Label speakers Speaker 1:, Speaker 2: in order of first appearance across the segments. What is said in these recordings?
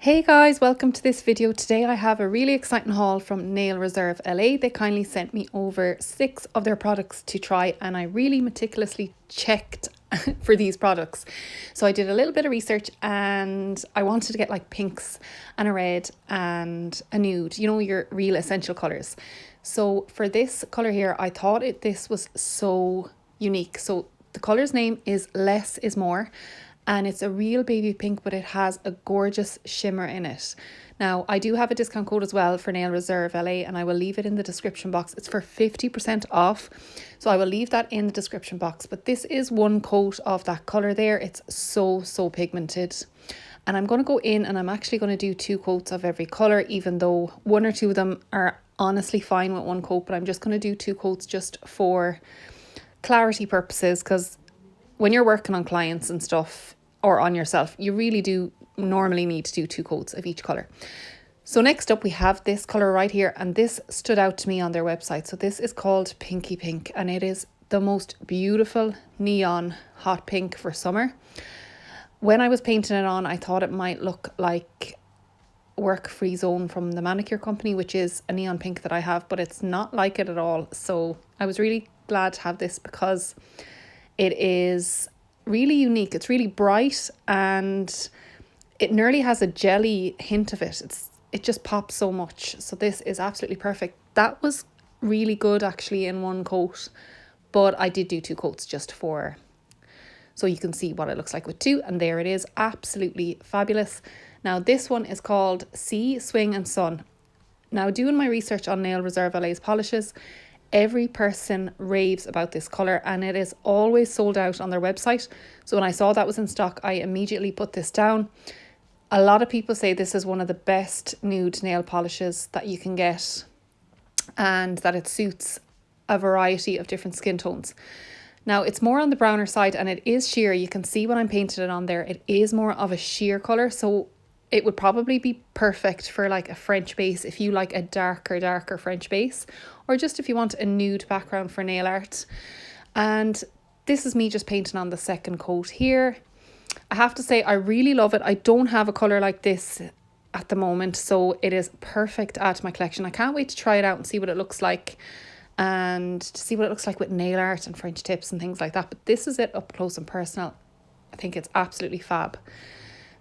Speaker 1: Hey guys, welcome to this video. Today I have a really exciting haul from Nail Reserve L.A. They kindly sent me over 6 of their products to try and I really meticulously checked for these products. So I did a little bit of research and I wanted to get like pinks and a red and a nude, you know, your real essential colours. So for this colour here, I thought this was so unique. So the colour's name is Less is More. And it's a real baby pink, but it has a gorgeous shimmer in it. Now, I do have a discount code as well for Nail Reserve LA, and I will leave it in the description box. It's for 50% off, so I will leave that in the description box. But this is one coat of that colour there. It's so pigmented. And I'm going to go in and I'm actually going to do 2 coats of every colour, even though 1 or 2 of them are honestly fine with 1 coat. But I'm just going to do 2 coats just for clarity purposes, because when you're working on clients and stuff or on yourself, you really do normally need to do 2 coats of each colour. So next up we have this colour right here, and this stood out to me on their website. So this is called Pinky Pink and it is the most beautiful neon hot pink for summer. When I was painting it on, I thought it might look like Work Free Zone from the manicure company, which is a neon pink that I have, but it's not like it at all. So I was really glad to have this because it is really unique. It's really bright and it nearly has a jelly hint of it. It just pops so much. So this is absolutely perfect. That was really good actually in 1 coat, but I did do 2 coats just for so you can see what it looks like with 2, and there it is, absolutely fabulous. Now this one is called Sea, Swing and Sun. Now doing my research on Nail Reserve LA's polishes, every person raves about this colour and it is always sold out on their website. So when I saw that was in stock, I immediately put this down. A lot of people say this is one of the best nude nail polishes that you can get and that it suits a variety of different skin tones. Now it's more on the browner side and it is sheer. You can see when I'm painting it on there, it is more of a sheer colour. So it would probably be perfect for like a French base if you like a darker French base, or just if you want a nude background for nail art. And this is me just painting on the 2nd coat here. I have to say I really love it. I don't have a colour like this at the moment, so it is perfect to add to my collection. I can't wait to try it out and see what it looks like, and to see what it looks like with nail art and French tips and things like that. But this is it up close and personal. I think it's absolutely fab.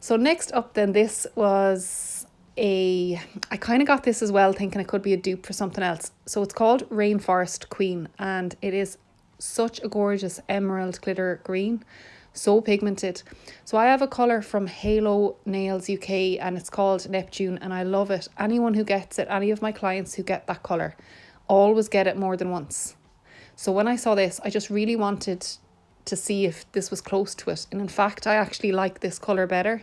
Speaker 1: So next up then, this was I kind of got this as well thinking it could be a dupe for something else. So it's called Rainforest Queen and it is such a gorgeous emerald glitter green, so pigmented. So I have a colour from Halo Nails UK and it's called Neptune and I love it. Anyone who gets it, any of my clients who get that colour, always get it more than once. So when I saw this, I just really wanted to see if this was close to it, and in fact I actually like this colour better.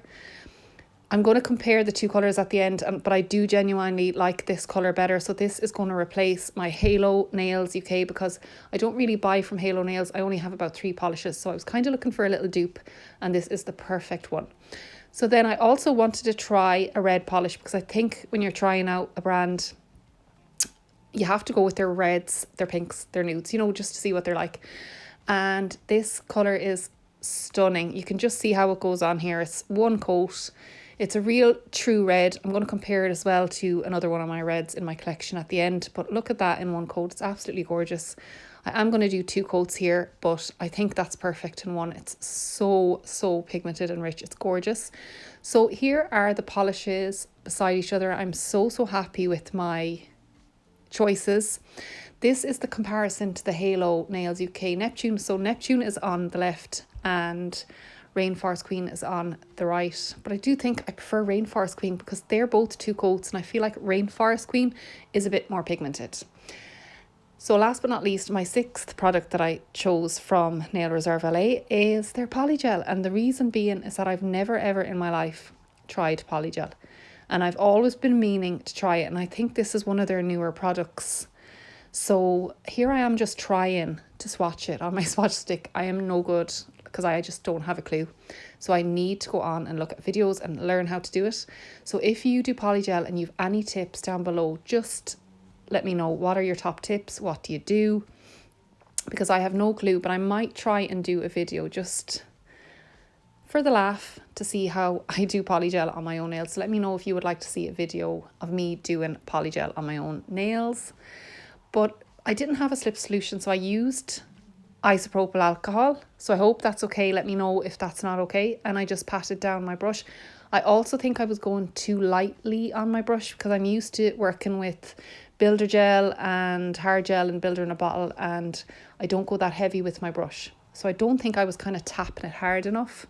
Speaker 1: I'm going to compare the 2 colours at the end, but I do genuinely like this colour better. So this is going to replace my Halo Nails UK because I don't really buy from Halo Nails. I only have about 3 polishes, so I was kind of looking for a little dupe and this is the perfect one. So then I also wanted to try a red polish because I think when you're trying out a brand, you have to go with their reds, their pinks, their nudes, you know, just to see what they're like. And this colour is stunning. You can just see how it goes on here. It's 1 coat. It's a real true red. I'm going to compare it as well to another one of my reds in my collection at the end. But look at that in 1 coat. It's absolutely gorgeous. I am going to do 2 coats here, but I think that's perfect in 1. It's so pigmented and rich. It's gorgeous. So here are the polishes beside each other. I'm so happy with my choices. This is the comparison to the Halo Nails UK Neptune. So Neptune is on the left and Rainforest Queen is on the right. But I do think I prefer Rainforest Queen because they're both 2 coats and I feel like Rainforest Queen is a bit more pigmented. So last but not least, my 6th product that I chose from Nail Reserve LA is their polygel. And the reason being is that I've never ever in my life tried polygel. And I've always been meaning to try it. And I think this is one of their newer products. So here I am just trying to swatch it on my swatch stick. I am no good because I just don't have a clue. So I need to go on and look at videos and learn how to do it. So if you do polygel and you've any tips down below, just let me know. What are your top tips? What do you do? Because I have no clue, but I might try and do a video just for the laugh to see how I do polygel on my own nails. So let me know if you would like to see a video of me doing polygel on my own nails. But I didn't have a slip solution, so I used isopropyl alcohol. So I hope that's okay. Let me know if that's not okay. And I just patted down my brush. I also think I was going too lightly on my brush because I'm used to working with builder gel and hard gel and builder in a bottle, and I don't go that heavy with my brush. So I don't think I was kind of tapping it hard enough.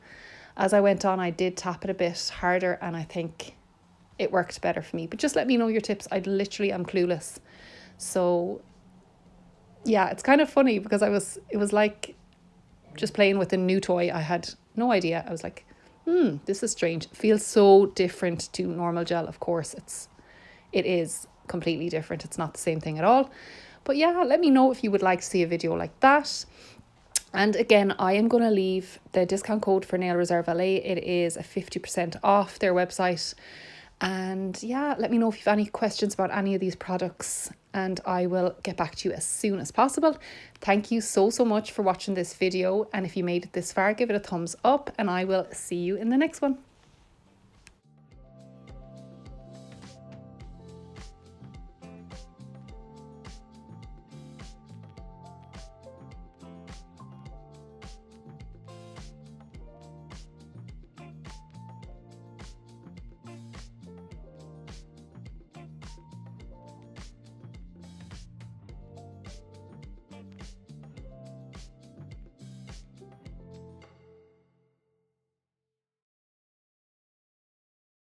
Speaker 1: As I went on, I did tap it a bit harder, and I think it worked better for me. But just let me know your tips. I literally am clueless. So yeah, it's kind of funny because it was like just playing with a new toy. I had no idea. I was like, this is strange. It feels so different to normal gel. Of course, it is completely different. It's not the same thing at all. But yeah, let me know if you would like to see a video like that. And again, I am going to leave the discount code for Nail Reserve L.A. It is a 50% off their website. And yeah, let me know if you have any questions about any of these products, and I will get back to you as soon as possible. Thank you so much for watching this video. And if you made it this far, give it a thumbs up, and I will see you in the next one.